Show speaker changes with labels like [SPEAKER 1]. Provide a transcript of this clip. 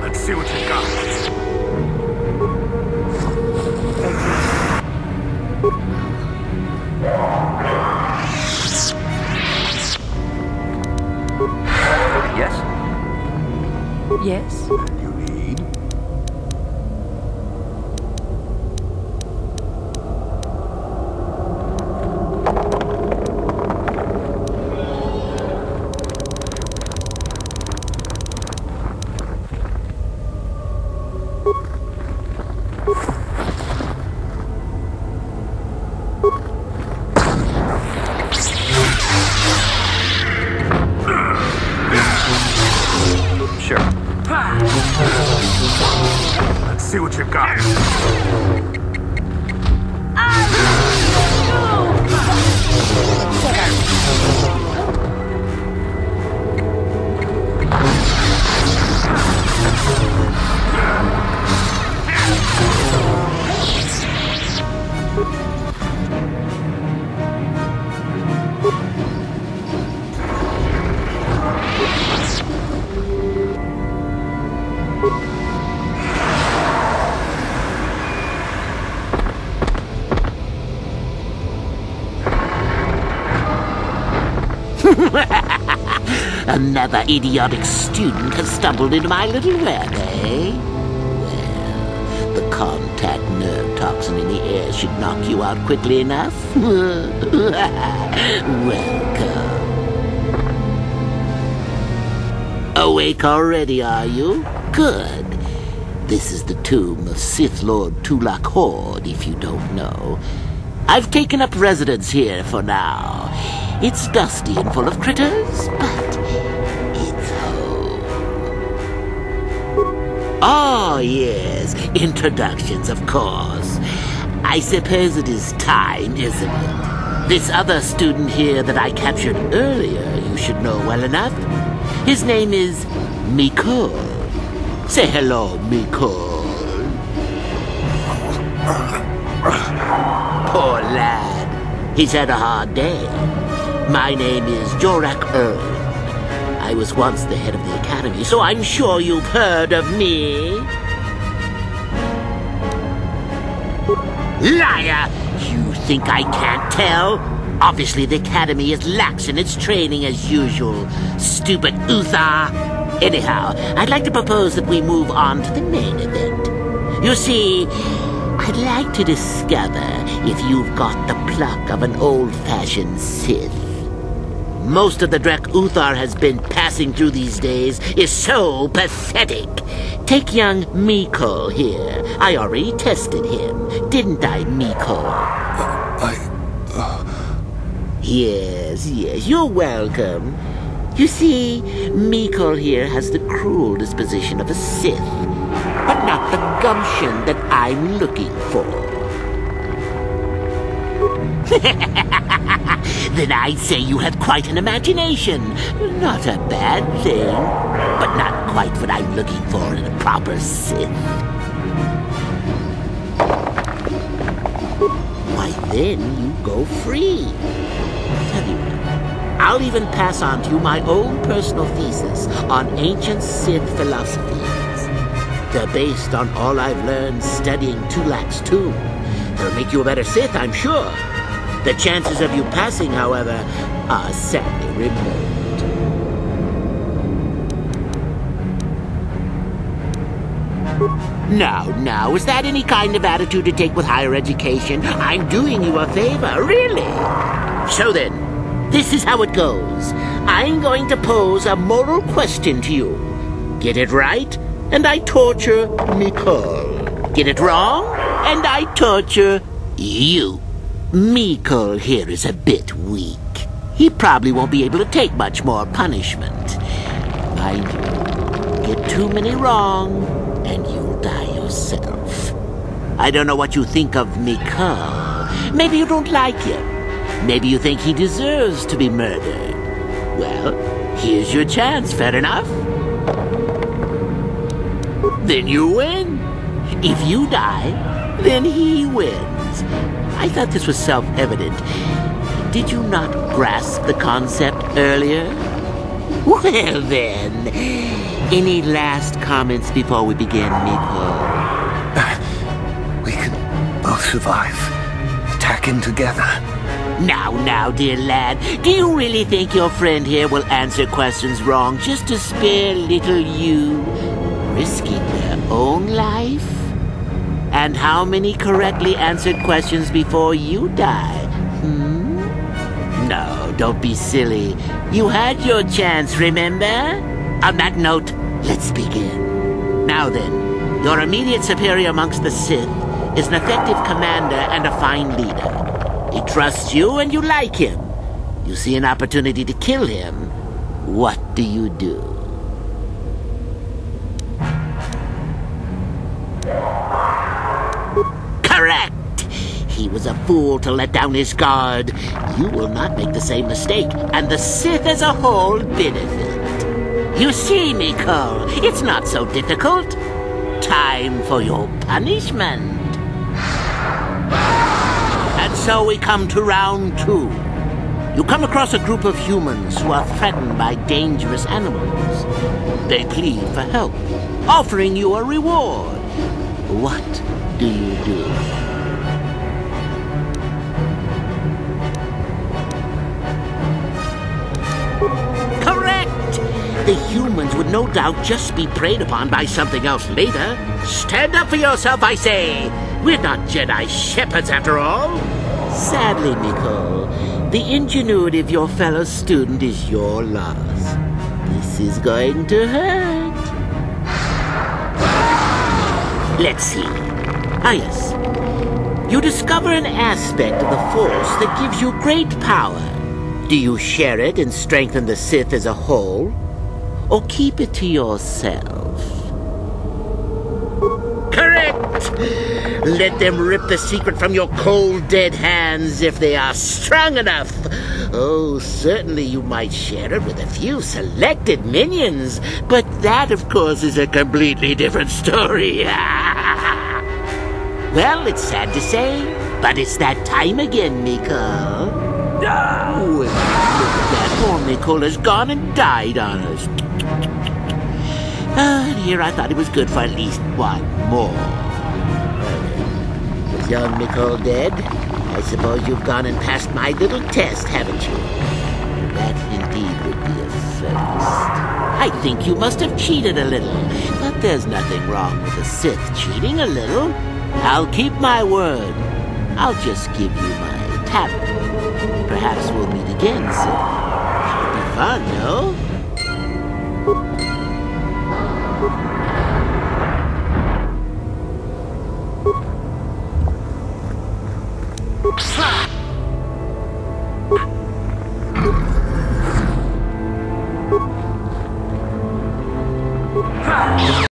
[SPEAKER 1] Let's see what you got. Yes?
[SPEAKER 2] Yes?
[SPEAKER 1] You need? Sure. Let's see what you got.
[SPEAKER 3] Another idiotic student has stumbled into my little web, eh? Well, the contact nerve toxin in the air should knock you out quickly enough. Welcome. Awake already, are you? Good. This is the tomb of Sith Lord Tulak Horde, if you don't know. I've taken up residence here for now. It's dusty and full of critters, but it's home. Oh, yes, introductions, of course. I suppose it is time, isn't it? This other student here that I captured earlier, you should know well enough. His name is Mikol. Say hello, Mikol. Poor lad. He's had a hard day. My name is Jorak Earl. I was once the head of the academy, so I'm sure you've heard of me. Liar! You think I can't tell? Obviously the academy is lax in its training as usual. Stupid Uthar. Anyhow, I'd like to propose that we move on to the main event. You see, I'd like to discover if you've got the pluck of an old-fashioned Sith. Most of the Drek Uthar has been passing through these days is so pathetic. Take young Mikol here. I already tested him, didn't I, Mikol? Yes, you're welcome. You see, Mikol here has the cruel disposition of a Sith, but not the gumption that I'm looking for. Then I'd say you have quite an imagination. Not a bad thing, but not quite what I'm looking for in a proper Sith. Why, then you go free. Tell you what, I'll even pass on to you my own personal thesis on ancient Sith philosophies. They're based on all I've learned studying Tulak's tomb. They'll make you a better Sith, I'm sure. The chances of you passing, however, are sadly remote. Now, is that any kind of attitude to take with higher education? I'm doing you a favor, really. So then, this is how it goes. I'm going to pose a moral question to you. Get it right, and I torture Nicole. Get it wrong, and I torture you. Mikol here is a bit weak. He probably won't be able to take much more punishment. Mind you, get too many wrong, and you'll die yourself. I don't know what you think of Mikol. Maybe you don't like him. Maybe you think he deserves to be murdered. Well, here's your chance, fair enough? Then you win. If you die, then he wins. I thought this was self-evident. Did you not grasp the concept earlier? Well then, any last comments before we begin, Mikol?
[SPEAKER 2] We can both survive. Attacking together.
[SPEAKER 3] Now, dear lad, do you really think your friend here will answer questions wrong just to spare little you, risking their own life? And how many correctly answered questions before you die? No, don't be silly. You had your chance, remember? On that note, let's begin. Now then, your immediate superior amongst the Sith is an effective commander and a fine leader. He trusts you and you like him. You see an opportunity to kill him. What do you do? Correct! He was a fool to let down his guard. You will not make the same mistake, and the Sith as a whole benefit. You see, Mikol, it's not so difficult. Time for your punishment. And so we come to round 2. You come across a group of humans who are threatened by dangerous animals. They plead for help, offering you a reward. What do you do? Correct! The humans would no doubt just be preyed upon by something else later. Stand up for yourself, I say! We're not Jedi shepherds, after all. Sadly, Mikol, the ingenuity of your fellow student is your loss. This is going to hurt. Let's see. Ah, yes. You discover an aspect of the Force that gives you great power. Do you share it and strengthen the Sith as a whole? Or keep it to yourself? Correct! Let them rip the secret from your cold, dead hands if they are strong enough. Oh, certainly you might share it with a few selected minions, but that, of course, is a completely different story. Well, it's sad to say, but it's that time again, Mikol. Oh, look at that. Poor Mikol has gone and died on us. And here I thought it was good for at least one more. With young Mikol dead, I suppose you've gone and passed my little test, haven't you? That indeed would be a first. I think you must have cheated a little, but there's nothing wrong with the Sith cheating a little. I'll keep my word. I'll just give you my tablet. Perhaps we'll meet again soon. That would be fun, no? Ha!